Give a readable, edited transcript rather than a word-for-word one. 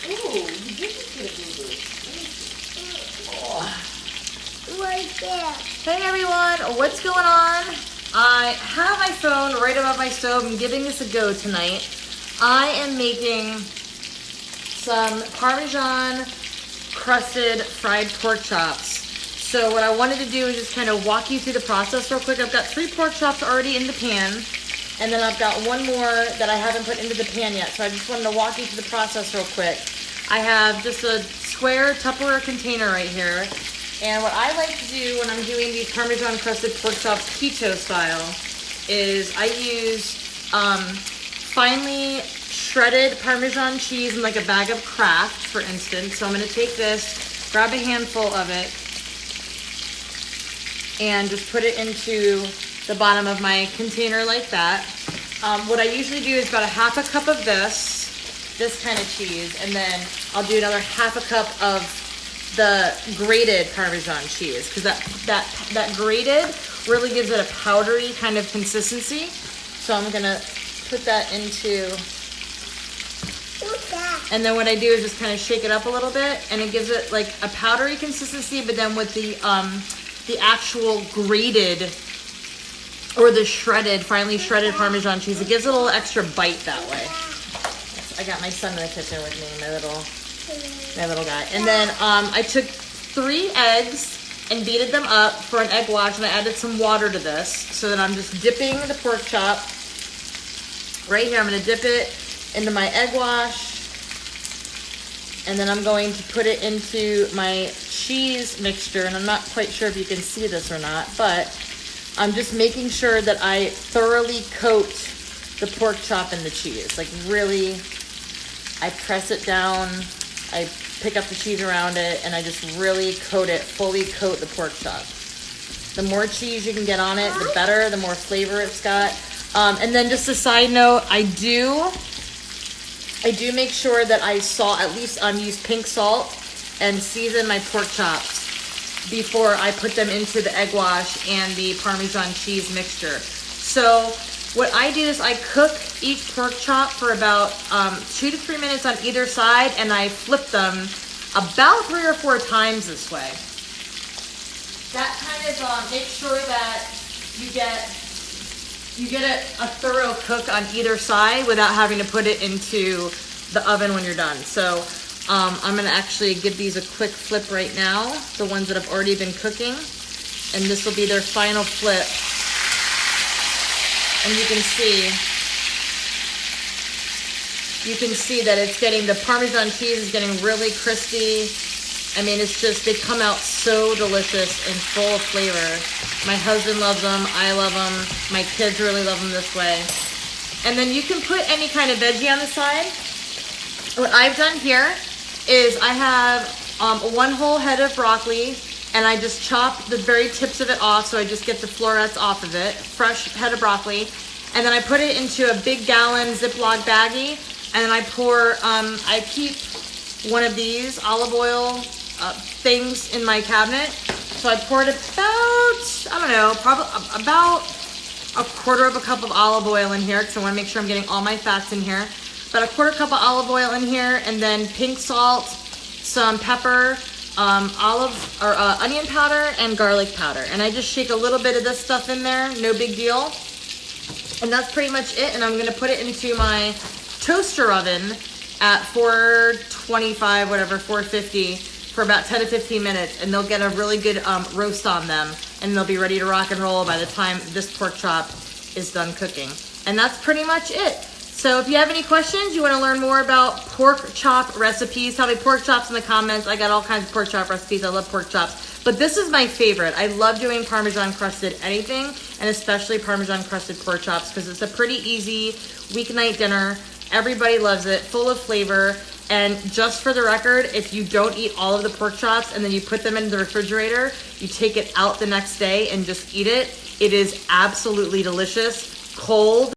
Ooh, you did just get a boo-boo. Right there. Hey everyone, what's going on? I have my phone right above my stove. I'm giving this a go tonight. I am making some Parmesan-crusted fried pork chops. So what I wanted to do is just kind of walk you through the process real quick. I've got 3 pork chops already in the pan, and then I've got one more that I haven't put into the pan yet. So I just wanted to walk you through the process real quick. I have just a square Tupperware container right here. And what I like to do when I'm doing these Parmesan-crusted pork chops keto style is I use finely shredded Parmesan cheese in like a bag of Kraft, for instance. So I'm going to take this, grab a handful of it, and just put it into the bottom of my container like that. What I usually do is about a half a cup of this kind of cheese, and then I'll do another half a cup of the grated Parmesan cheese, because that grated really gives it a powdery kind of consistency. So I'm gonna put that into, and then what I do is just kind of shake it up a little bit, and it gives it like a powdery consistency, but then with the actual grated or the finely shredded Parmesan cheese, it gives it a little extra bite that way. I got my son in the kitchen with me, my little guy. And then I took 3 eggs and beated them up for an egg wash, and I added some water to this so that I'm just dipping the pork chop right here. I'm going to dip it into my egg wash, and then I'm going to put it into my cheese mixture, and I'm not quite sure if you can see this or not, but I'm just making sure that I thoroughly coat the pork chop in the cheese. Like really, I press it down, I pick up the cheese around it, and I just really fully coat the pork chop. The more cheese you can get on it, the better, the more flavor it's got. And then just a side note, I do make sure that I at least use pink salt and season my pork chops before I put them into the egg wash and the Parmesan cheese mixture. So what I do is I cook each pork chop for about 2 to 3 minutes on either side, and I flip them about 3 or 4 times this way. That kind of makes sure that you get a thorough cook on either side without having to put it into the oven when you're done. So I'm gonna actually give these a quick flip right now, the ones that have already been cooking, and this will be their final flip. And you can see that it's getting, the Parmesan cheese is getting really crispy. I mean, it's just, they come out so delicious and full of flavor. My husband loves them, I love them, my kids really love them this way. And then you can put any kind of veggie on the side. What I've done here is I have 1 whole head of broccoli, and I just chop the very tips of it off, so I just get the florets off of it, fresh head of broccoli. And then I put it into a big gallon Ziploc baggie, and then I pour, I keep one of these olive oil things in my cabinet. So I poured about, I don't know, probably about 1/4 cup of olive oil in here, because I want to make sure I'm getting all my fats in here. About a 1/4 cup of olive oil in here, and then pink salt, some pepper, onion powder, and garlic powder. And I just shake a little bit of this stuff in there, no big deal. And that's pretty much it. And I'm gonna put it into my toaster oven at 425, whatever, 450, for about 10 to 15 minutes, and they'll get a really good roast on them, and they'll be ready to rock and roll by the time this pork chop is done cooking. And that's pretty much it. So if you have any questions, you want to learn more about pork chop recipes, tell me pork chops in the comments. I got all kinds of pork chop recipes. I love pork chops. But this is my favorite. I love doing Parmesan-crusted anything, and especially Parmesan-crusted pork chops, because it's a pretty easy weeknight dinner. Everybody loves it, full of flavor. And just for the record, if you don't eat all of the pork chops and then you put them in the refrigerator, you take it out the next day and just eat it, it is absolutely delicious, cold.